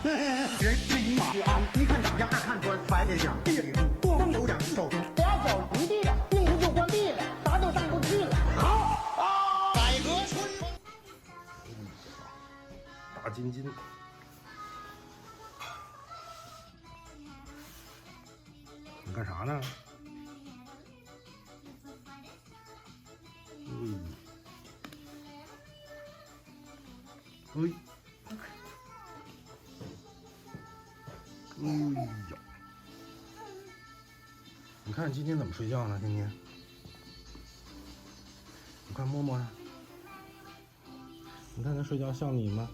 人至于马安，一看长相，二看穿，白脸相，地里住，更有点手头。俩脚离地了，病就关闭了，啥就上不去了。好啊，改革春风。大金金。你干啥呢？哎，呀！你看今天怎么睡觉呢？今天，你看摸摸呀，你看他睡觉像你吗？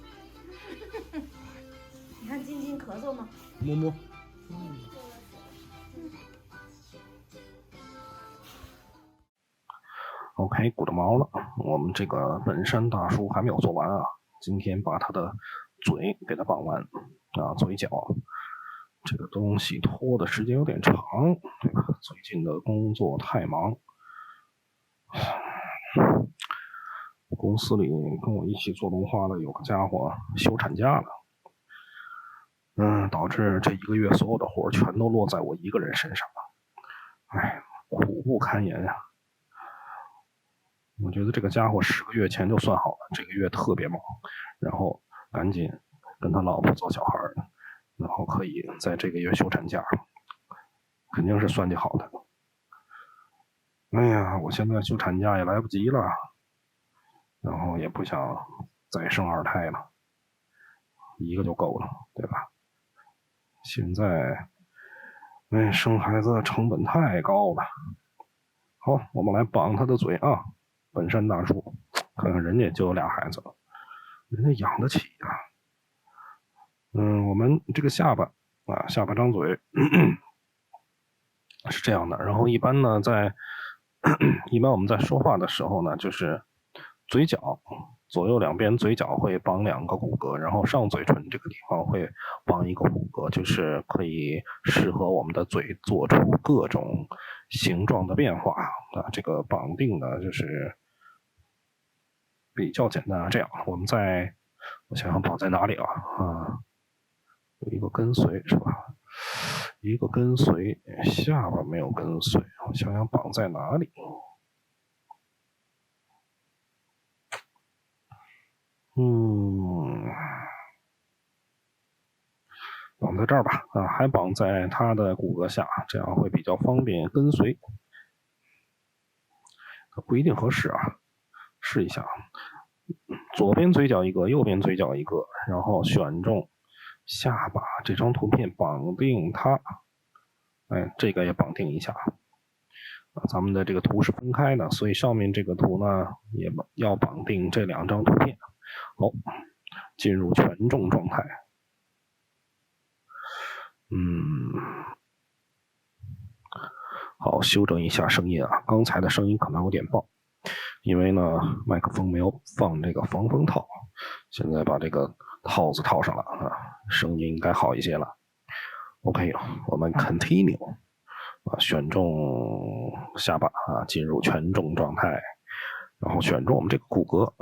你看晶晶咳嗽吗？摸摸。OK， 鼓着毛了。我们这个本山大叔还没有做完啊，今天把他的嘴给他绑完啊，嘴角这个东西拖的时间有点长，对吧？最近的工作太忙，公司里跟我一起做动画的有个家伙休产假了，导致这一个月所有的活全都落在我一个人身上了，哎，苦不堪言呀。我觉得这个家伙10个月前就算好了，这个月特别忙，然后赶紧跟他老婆做小孩，然后可以在这个月休产假，肯定是算计好的。哎呀，我现在休产假也来不及了，然后也不想再生2胎了，一个就够了，对吧？现在，生孩子成本太高了。好，我们来绑他的嘴啊。本山大叔，看看人家就有2孩子了，人家养得起啊。我们这个下巴啊，下巴张嘴是这样的。然后一般呢，一般我们在说话的时候呢，就是嘴角左右两边嘴角会绑2个骨骼，然后上嘴唇这个地方会绑1个骨骼，就是可以适合我们的嘴做出各种形状的变化啊。这个绑定呢，就是比较简单啊。这样，我想想绑在哪里啊？有一个跟随是吧？一个跟随，下巴没有跟随，我想想绑在哪里？绑在这儿吧，还绑在他的骨骼下，这样会比较方便跟随。不一定合适啊，试一下。左边嘴角一个，右边嘴角一个，然后选中下巴这张图片绑定它。这个也绑定一下。咱们的这个图是分开的，所以上面这个图呢也要绑定这2张图片。好，进入权重状态。好，修正一下声音啊，刚才的声音可能有点爆，因为呢麦克风没有放这个防风套，现在把这个套子套上了啊，声音应该好一些了。OK， 我们 continue 选中下巴啊，进入权重状态，然后选中我们这个骨骼，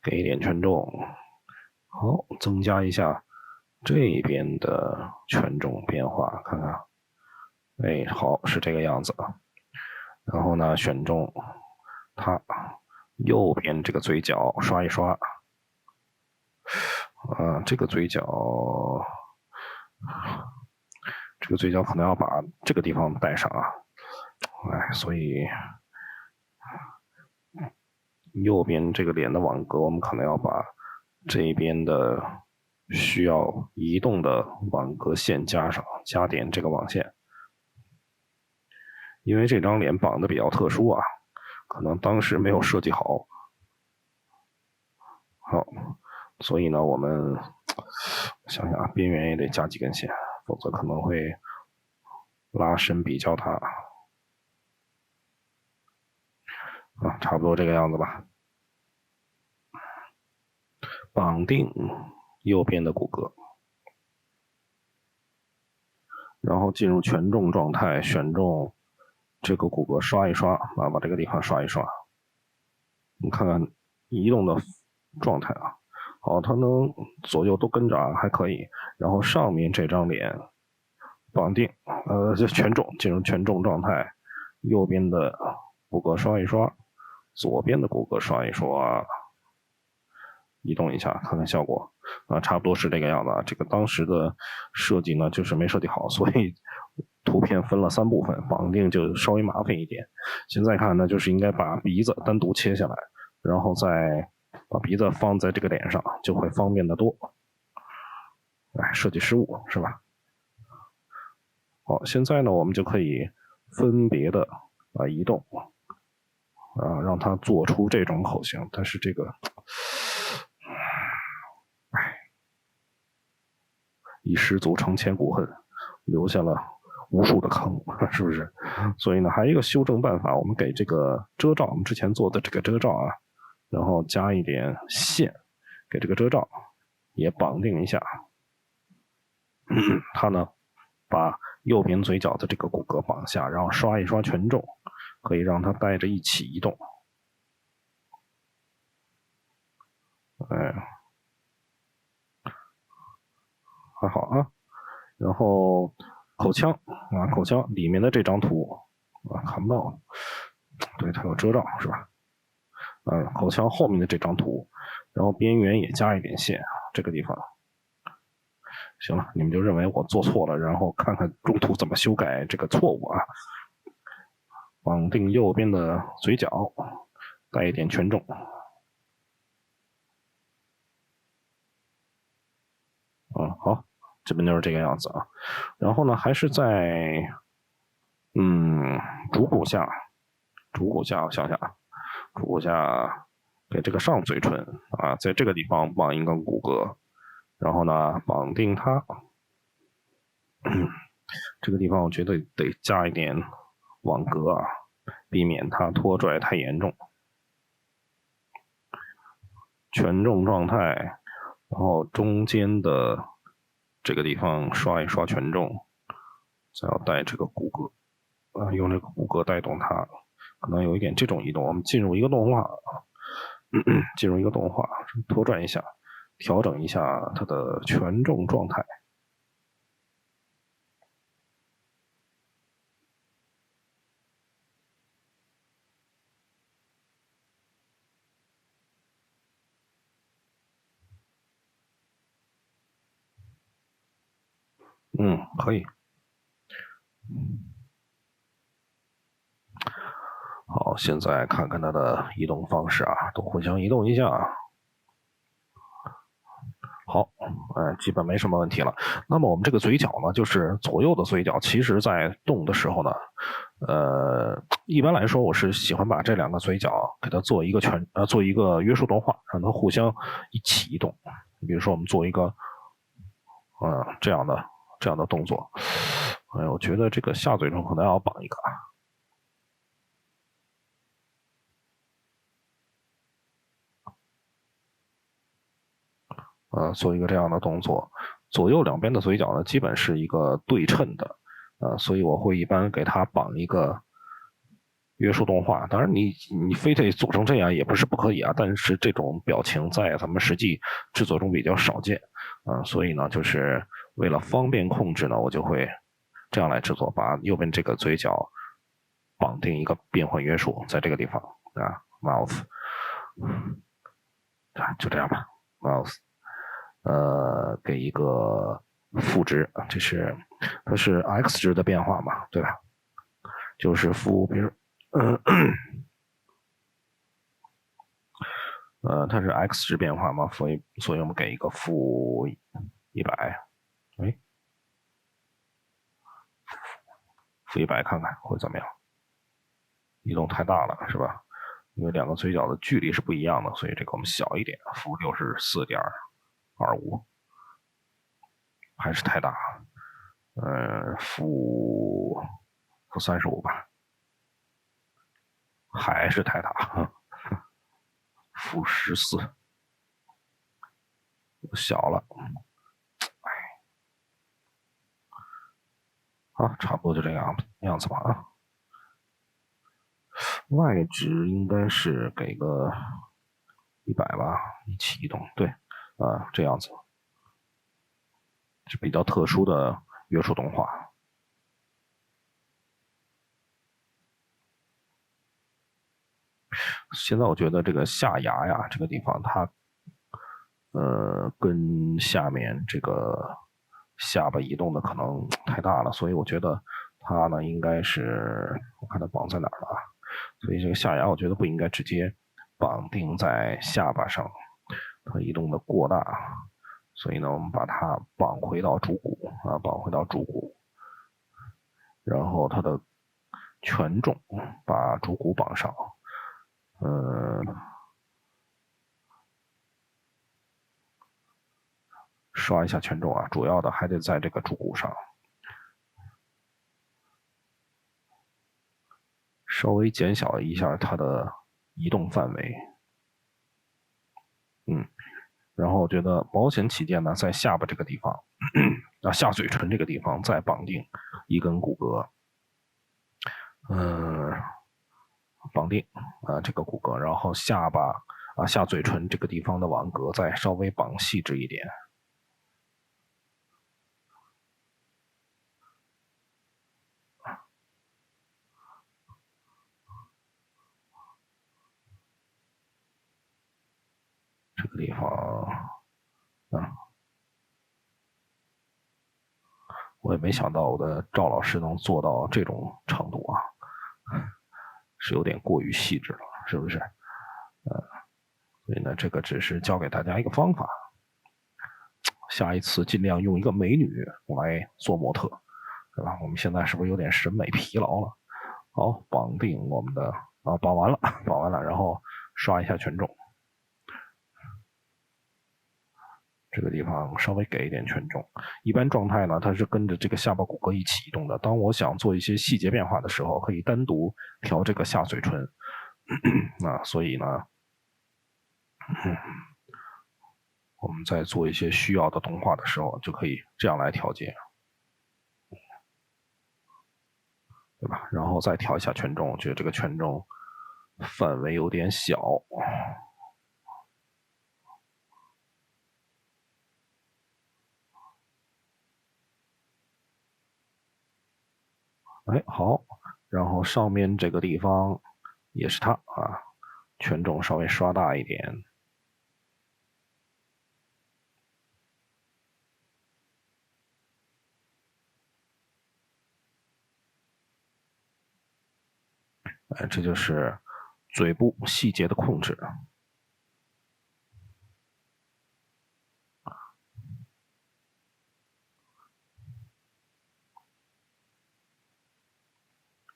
给一点权重。好，增加一下这边的权重变化，看看。好，是这个样子。然后呢，选中它右边这个嘴角刷一刷。这个嘴角可能要把这个地方带上啊。所以右边这个脸的网格，我们可能要把这边的需要移动的网格线加上，加点这个网线。因为这张脸绑的比较特殊啊，可能当时没有设计好。好，所以呢，我们想想啊，边缘也得加几根线，否则可能会拉伸比较大。差不多这个样子吧。绑定右边的骨骼，然后进入权重状态，选中这个骨骼刷一刷把这个地方刷一刷。你看看移动的状态啊。好，它能左右都跟着啊，还可以。然后上面这张脸绑定，就全重，进入全重状态。右边的骨骼刷一刷，左边的骨骼刷一刷，移动一下，看看效果啊，差不多是这个样子啊。这个当时的设计呢，就是没设计好，所以图片分了3部分，绑定就稍微麻烦一点。现在看呢，就是应该把鼻子单独切下来，然后再把鼻子放在这个脸上，就会方便得多。哎，设计失误是吧？好，现在呢，我们就可以分别的移动让它做出这种口型，但是这个，一失足成千古恨，留下了无数的坑，是不是？所以呢，还有一个修正办法，我们给这个遮罩，我们之前做的这个遮罩啊，然后加一点线，给这个遮罩也绑定一下。它呢，把右边嘴角的这个骨骼绑下，然后刷一刷权重，可以让它带着一起移动。还好啊。然后口腔啊，口腔里面的这张图看不到，对，它有遮罩是吧？口腔后面的这张图，然后边缘也加一点线，这个地方。行了，你们就认为我做错了，然后看看中途怎么修改这个错误啊。绑定右边的嘴角，带一点权重。好，这边就是这个样子啊。然后呢，还是在主骨下，我想想啊，主骨下给这个上嘴唇啊，在这个地方绑一根骨骼，然后呢绑定它。这个地方我觉得得加一点网格啊，避免它拖拽太严重。权重状态，然后中间的这个地方刷一刷权重，再要带这个骨骼用这个骨骼带动它，可能有一点这种移动。我们进入一个动画，拖拽一下，调整一下它的权重状态。可以。好，现在看看它的移动方式啊，都互相移动一下。好，基本没什么问题了。那么我们这个嘴角呢，就是左右的嘴角，其实在动的时候呢，一般来说我是喜欢把这2个嘴角给它做一个约束动画，让它互相一起移动。比如说我们做一个这样的动作，我觉得这个下嘴唇可能要绑一个。做一个这样的动作，左右两边的嘴角呢，基本是一个对称的，所以我会一般给它绑一个约束动画。当然你非得做成这样也不是不可以啊，但是这种表情在咱们实际制作中比较少见，所以呢，就是为了方便控制呢，我就会这样来制作，把右边这个嘴角绑定一个变换约束，在这个地方啊 ，mouth，就这样吧 ，mouth。给一个负值，它是 x 值的变化嘛，对吧？就是负，比如，它是 x 值变化嘛，所以我们给一个负100，哎，负100看看会怎么样？移动太大了是吧？因为2个嘴角的距离是不一样的，所以这个我们小一点，负64.25，还是太大。负35吧，还是太大。负14，小了。差不多就这样子吧啊。外值应该是给个100吧，一起移动，对，这样子是比较特殊的约束动画。现在我觉得这个下牙呀，这个地方它，跟下面这个下巴移动的可能太大了，所以我觉得它呢应该是，我看它绑在哪儿了啊？所以这个下牙我觉得不应该直接绑定在下巴上，它移动的过大，所以呢我们把它绑回到主骨啊，绑回到主骨，然后它的权重把主骨绑上。刷一下权重啊，主要的还得在这个主骨上，稍微减小一下它的移动范围。然后我觉得保险起见呢，在下巴这个地方，下嘴唇这个地方再绑定一根骨骼，绑定这个骨骼，然后下巴下嘴唇这个地方的网格再稍微绑细致一点。这个地方，我也没想到我的赵老师能做到这种程度啊，是有点过于细致了，是不是？所以呢，这个只是教给大家一个方法，下一次尽量用一个美女来做模特，对吧？我们现在是不是有点审美疲劳了？好，绑定我们的绑完了，然后刷一下权重。这个地方稍微给一点权重，一般状态呢，它是跟着这个下巴骨骼一起移动的。当我想做一些细节变化的时候，可以单独调这个下嘴唇。所以呢，我们在做一些需要的动画的时候，就可以这样来调节，对吧？然后再调一下权重，我觉得这个权重范围有点小。好，然后上面这个地方也是它权重稍微刷大一点。这就是嘴部细节的控制。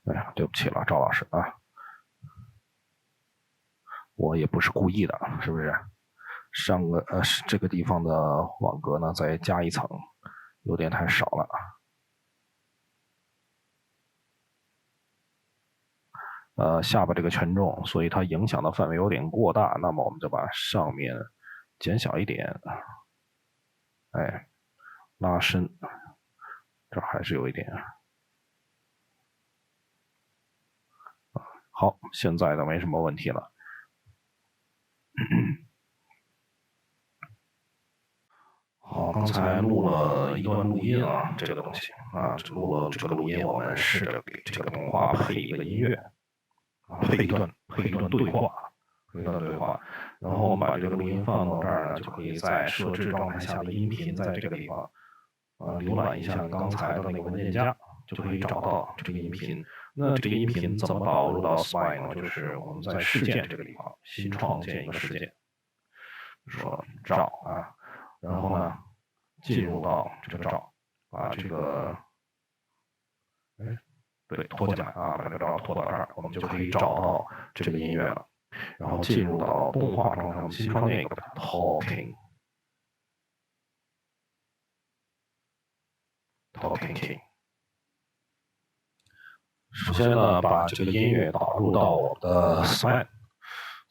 哎呀，对不起了，赵老师啊，我也不是故意的，是不是？上个这个地方的网格呢，再加一层，有点太少了。下巴这个权重，所以它影响的范围有点过大，那么我们就把上面减小一点，拉伸，这还是有一点。好，现在呢没什么问题了。好，刚才录了一段录音这个东西录了这个录音，我们试着给这个动画配一个音乐，配一段对话，然后我们把这个录音放到这儿呢，就可以在设置状态下的音频在这个地方浏览一下刚才的那个文件夹，就可以找到这个音频。那这个音频怎么导入到 Spine 呢？就是我们在事件这个地方新创建一个事件，说赵然后呢进入到这个赵，把这个拖进来把这个赵拖到这儿，我们就可以找到这个音乐了。然后进入到动画状态，我们新创建一个 Talking King。首先呢，把这个音乐导入到我们的 Spine，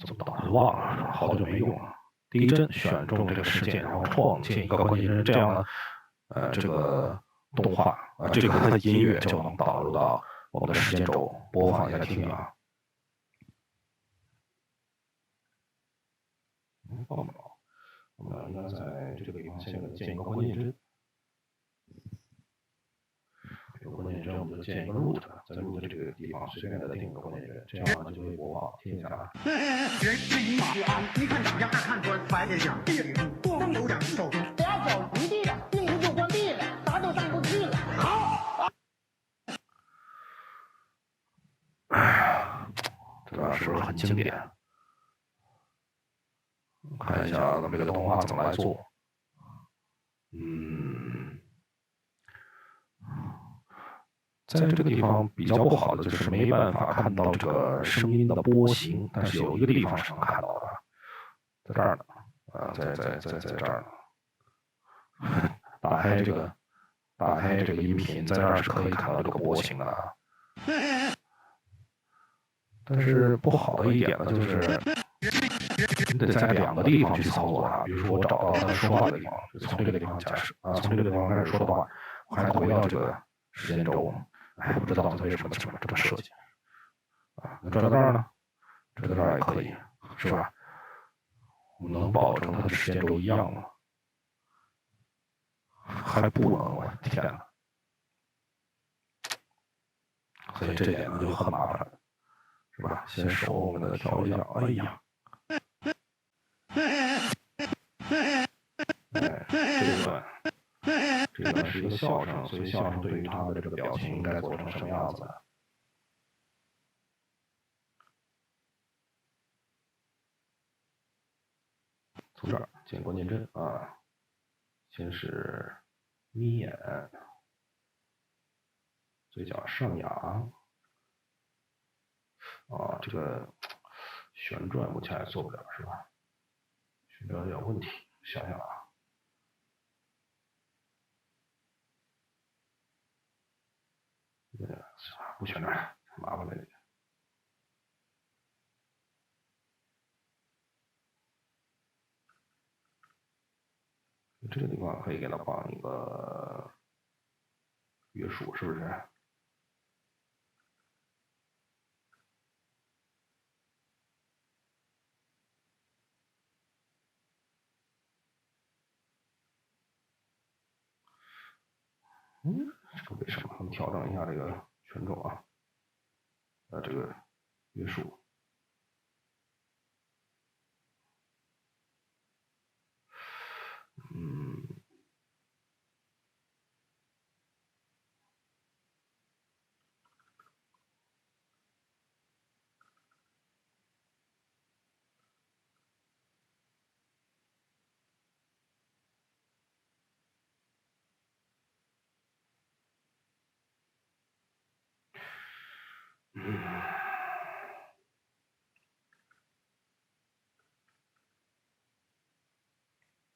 怎么导入忘了，好久没用了。第一帧选中这个事件，然后创建一个关键帧，这样呢，这个动画这个音乐就能导入到我们的时间轴，播放一下听啊。放不了，我们应该在这个地方先给它建一个关键帧。有关键帧我们就建一个 root， 在 root 这个地方随便给它定一个关键帧，这样就可以播放。听一下啊。人是一马是鞍，一看长相，二看穿，白脸相，地里出，光有两只手。俩脚离地了，病毒就关闭了，啥都上不去了。好。这个是不是很经典？看一下咱们这个动画怎么来做。在这个地方比较不好的就是没办法看到这个声音的波形，但是有一个地方是能看到的，在这儿呢，在这儿呢。打开这个音频，在这儿是可以看到这个波形的啊。但是不好的一点呢，就是你得在2个地方去操作它。比如说我找到他说话的地方，就从这个地方假设啊，从这个地方开始说的话，我还回到这个时间轴。哎，不知道它为什么这么设计啊？那转到这儿呢？转到这儿也可以，是吧？我们能保证它的时间轴一样吗？还不能，我的天哪！所以这点呢就很麻烦，是吧？先手我们给它调一下，哎呀，这个是一个笑声，所以笑声对于他的这个表情应该做成什么样子呢？从这儿建关键帧啊，先是眯眼，嘴角上扬，啊，这个旋转目前还做不了是吧？旋转有点问题，想想啊。不旋转，麻烦了点。这个地方可以给它放一个约束，是不是？这个为什么？我们调整一下这个权重啊，这个约束。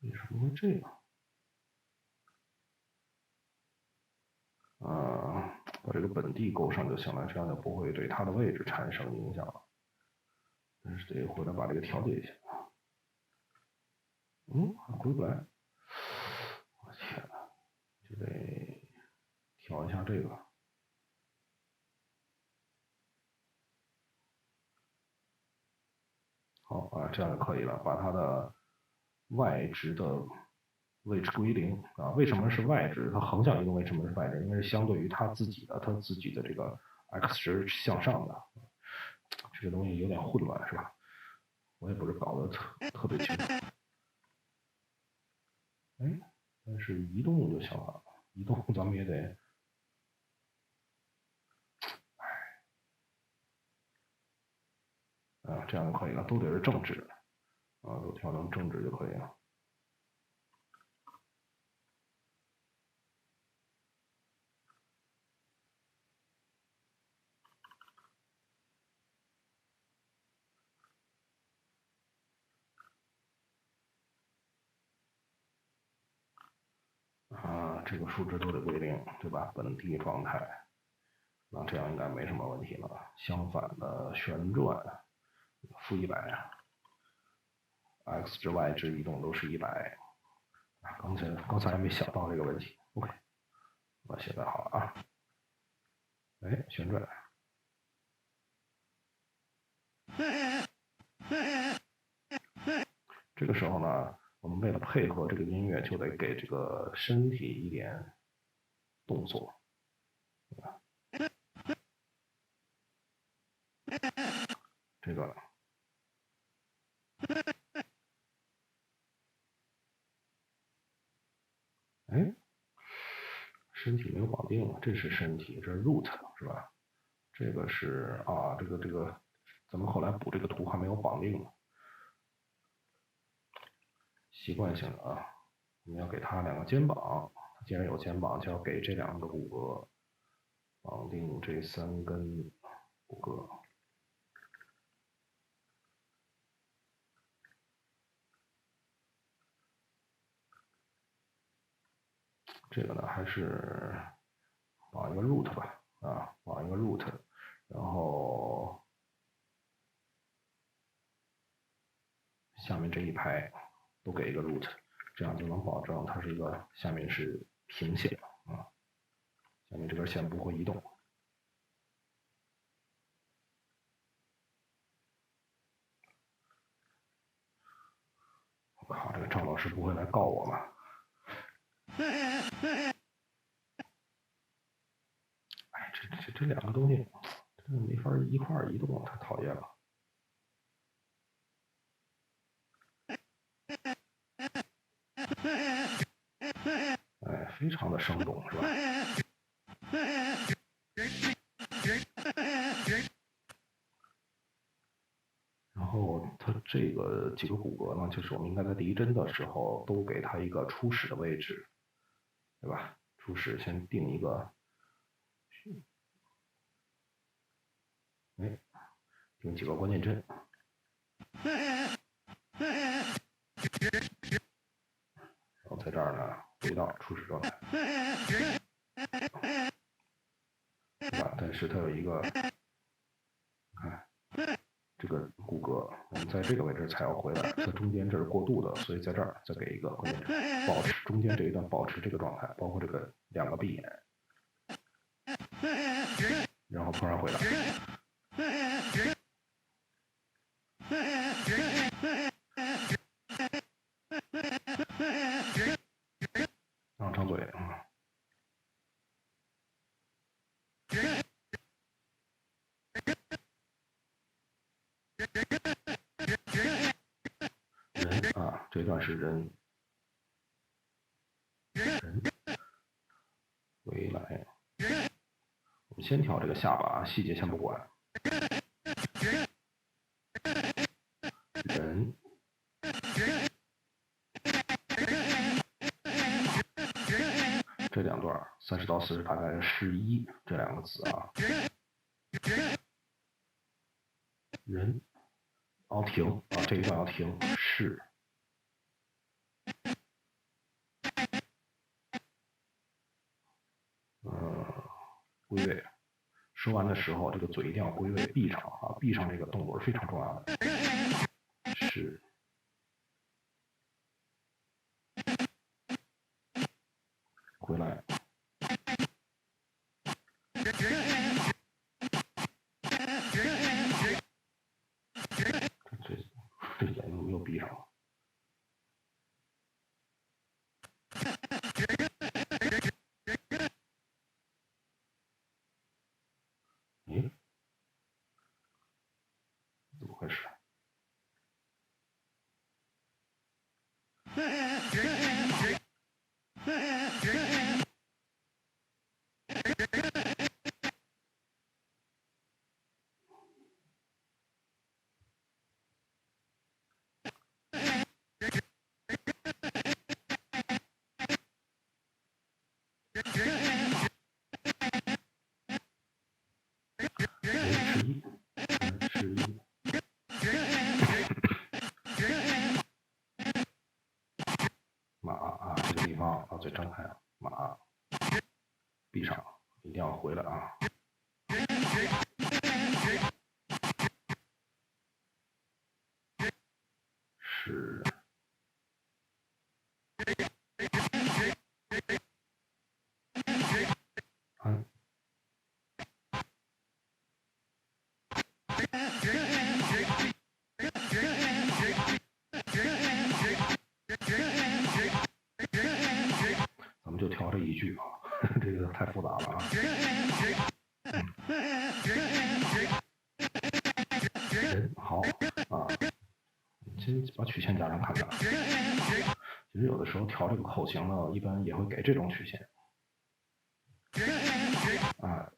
为什么会这样？把这个本地勾上就行了，这样就不会对它的位置产生影响了。但是得回来把这个调节一下。回不来。我天呐，就得调一下这个。好啊，这样就可以了，把它的y值的位置归零啊。为什么是 y 值？它横向移动为什么是 y 值？因为是相对于它自己的这个 x 值向上的。这个东西有点混乱，是吧？我也不是搞得特别清楚。但是移动就行了，移动咱们也得，这样就可以了，都得是正值，都调成正值就可以了。这个数值都得归零，对吧？本地状态，那这样应该没什么问题了。相反的旋转，负100，x 值 y 值移动都是100。刚才还没想到这个问题。OK， 我现在好了啊。旋转。这个时候呢，我们为了配合这个音乐，就得给这个身体一点动作，对吧？这个，哎，身体没有绑定，这是身体，这是 root 是吧？这个是啊，这个，咱们后来补这个图还没有绑定呢。习惯性的啊，我们要给它2个肩膀，既然有肩膀，就要给这2个骨骼绑定这3根骨骼。这个呢，还是绑一个 root 吧，啊，绑一个 root，然后下面这一排都给一个 root， 这样就能保证它是一个下面是平线啊，下面这根线不会移动。我靠，这个赵老师不会来告我吧？哎，这2个东西真的没法一块儿移动，太讨厌了。哎，非常的生动，是吧？然后它这个几个骨骼呢，就是我们应该在第1针的时候都给它一个初始的位置，对吧？初始先定一个，哎，定几个关键针。然后在这儿呢，回到初始状态，对吧？但是它有一个，看这个骨骼，我们在这个位置才要回来，在中间这是过渡的，所以在这儿再给一个关键针，保持中间这一段保持这个状态，包括这个2个闭眼，然后突然回来。然后张嘴啊，人啊，这段是人，回来。我们先调这个下巴，细节先不管。人。这2段30到40大概是11这2个字啊。人，然后停啊，这一段要停，是。归位。说完的时候，这个嘴一定要归位，闭上啊，闭上这个动作是非常重要的。是。回来。这眼睛又闭上了。咦？怎么回事？马啊，这个地方把嘴张开，马，闭上，一定要回来啊。是。安。这一句啊，这个太复杂了啊。人好啊，先把曲线加上看看。其实有的时候调这个口型呢，一般也会给这种曲线。啊，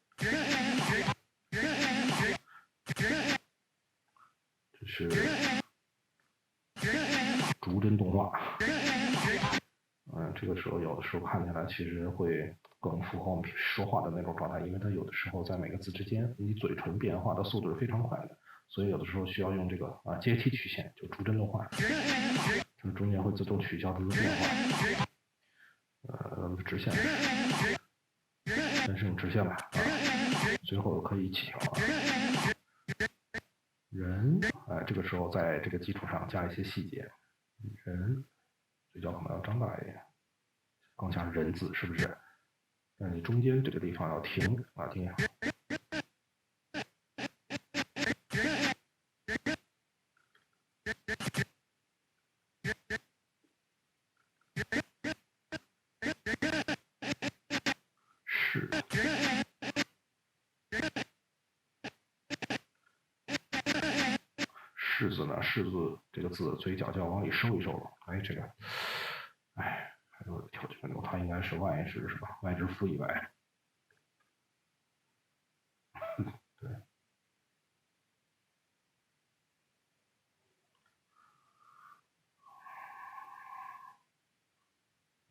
这是逐帧动画。这个时候有的时候看起来其实会更符合我们说话的那种状态，因为它有的时候在每个字之间，你嘴唇变化的速度是非常快的，所以有的时候需要用这个阶梯曲线，就逐帧动画，这个中间会自动取消它的变化。直线，先是用直线吧，最后可以一起调啊。人，这个时候在这个基础上加一些细节，人，嘴角可能要张大一点，更像人字，是不是？那你中间这个地方要停啊，停。柿子呢？柿子这个字嘴角就要往里收一收了。这个，还有调节流，它应该是外置是吧？外置负100。对。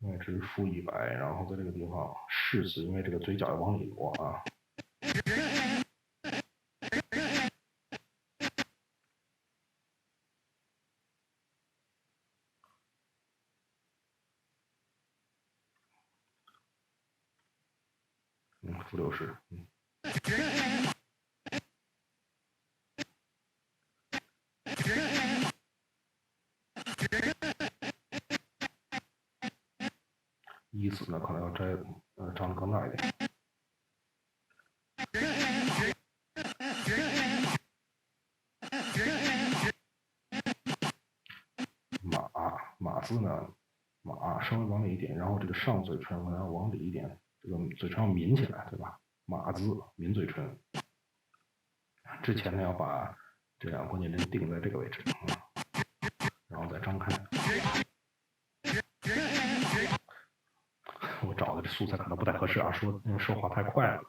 外置负100，然后在这个地方柿子，因为这个嘴角要往里挪啊。负60，一字呢可能要张得更大一点。马字呢，马稍微往里一点，然后这个上嘴唇可能要往里一点，这个嘴唇要抿起来，对吧？马字抿嘴唇。之前呢要把这两个关键帧定在这个位置，然后再张开。我找的这素材可能不太合适啊，说话太快了。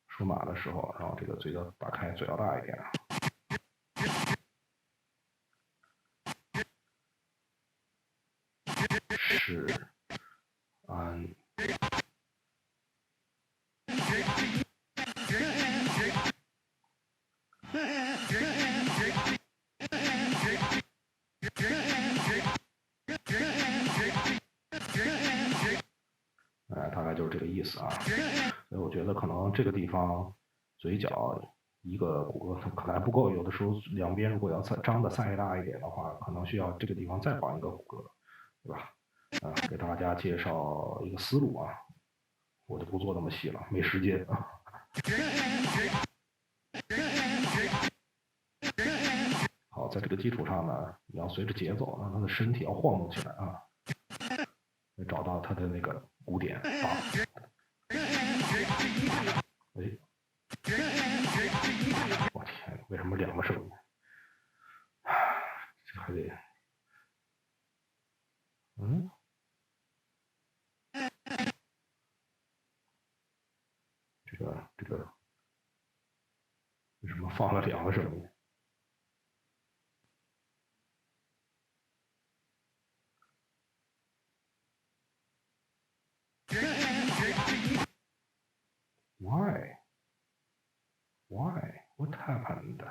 说马的时候，然后这个嘴角打开，嘴要大一点。是，大概就是这个意思啊。所以我觉得可能这个地方嘴角一个骨骼可能还不够，有的时候两边如果要张的再大一点的话，可能需要这个地方再绑一个骨骼，对吧？给大家介绍一个思路啊，我就不做那么细了，没时间啊。好，在这个基础上呢，你要随着节奏，让他的身体要晃动起来啊，找到他的那个鼓点啊。我天，为什么两个声音？这还得，这个为什么放了两个声音？Why? What happened?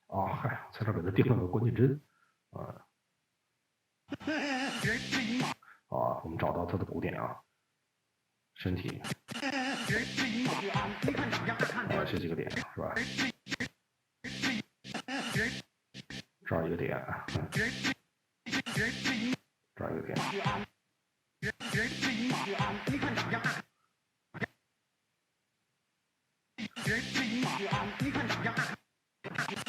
嗨，在这给他定了个关键帧我们找到他的鼓点啊，身体这几个点是吧？这儿一个点，这儿一个点。人是一马安，你看杨大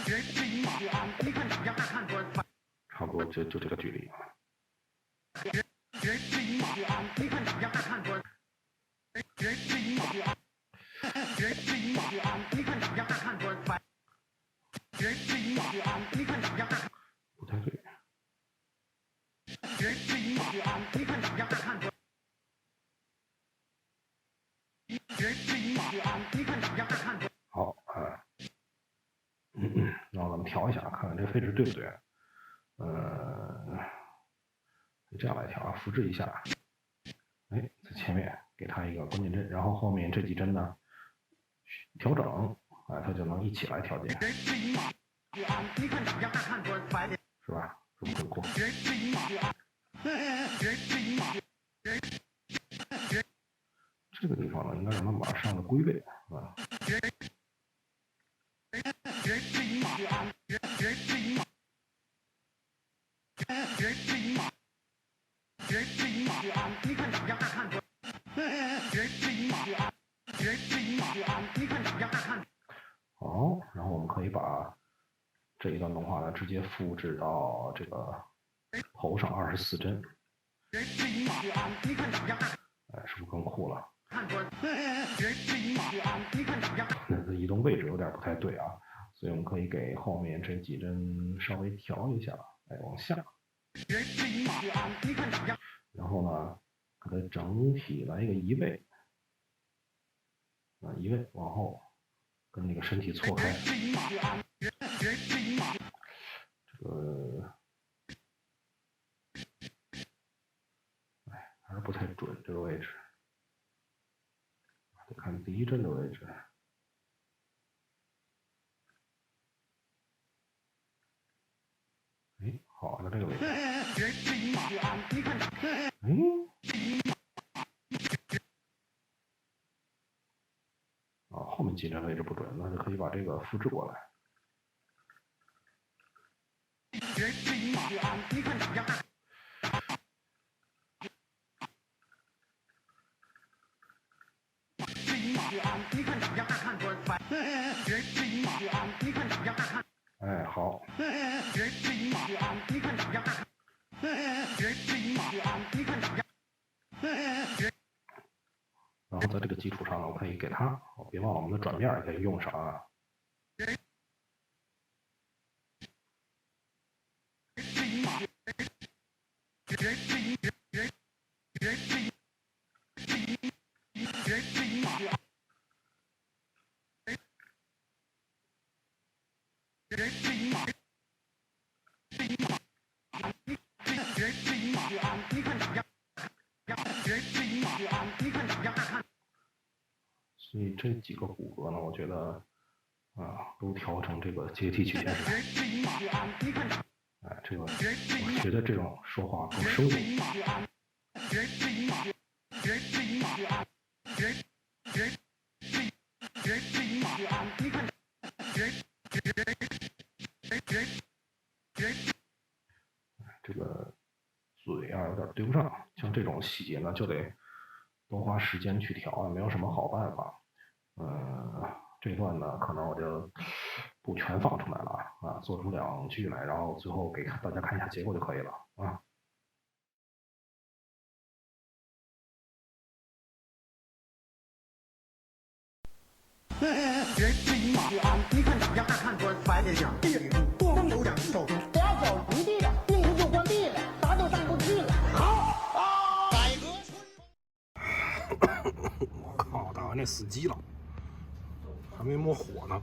人是一马安，你看杨大汉说差不多就这个距离。人是一马安，你看杨大汉说人是一马安，人是一马安，你看杨大汉说人是一马安，你看杨大不太对。人是一马安，你看杨大汉说人是一马安，你看杨大汉说好然后咱们调一下，看看这个位置对不对。这样来调啊，复制一下。哎，在前面给它一个关键帧，然后后面这几帧呢调整，哎，它就能一起来调节。人是一马安，你看杨大汉说是吧？是不是很酷？人是一马安，人是一马人。这个地方呢，应该让它马上的归位啊。人是一马安，人是一马，人是一马，人是一马安，你看杨大汉说，人是一马安，人是一马安，你看杨大汉。好，然后我们可以把这一段动画呢直接复制到这个头上24帧。人是一马安，你看杨大，哎，是不是更酷了？汉说，人是一马安，你看杨。那移动位置有点不太对啊，所以我们可以给后面这几帧稍微调一下，哎，往下。人是一马安，你看杨。然后呢，给它整体来一个移位，移位往后，跟那个身体错开。人是一马安，人是一马。这个，哎，还是不太准这个位置，得看第一帧的位置。哎，好了，这个位置。人是一马安，你看。哎。后面几帧位置不准，那就可以把这个复制过来。人是一马安，你看杨大。是一马安，你看杨大汉说人是一马安，你看杨大汉。哎，好。人是一马安，你看杨大汉。人是一马安，你看杨。然后在这个基础上呢，我可以给它，别忘了我们的转面也可以用上啊。人是一马，人是一人，人是一人是一马，人是一马，是一马，人是一马安，你看杨。人是一马安，你看杨大汉。所以这几个骨骼呢，我觉得都调成这个阶梯曲线上。人是一马安，你看。哎，这个我觉得这种说话更生动。人是一马安，人是一马，人是一马安，人是一马安，你看。人，这个嘴啊有点对不上，像这种细节呢，就得多花时间去调，也没有什么好办法。这段呢，可能我就不全放出来了啊，做出2句来，然后最后给大家看一下结果就可以了啊。人是一马安，你看杨大汉说白天讲地里头更有点手，俩脚离地了，病毒就关闭了，啥都上不去了。好啊，改革我靠，打完这死机了，还没摸火呢。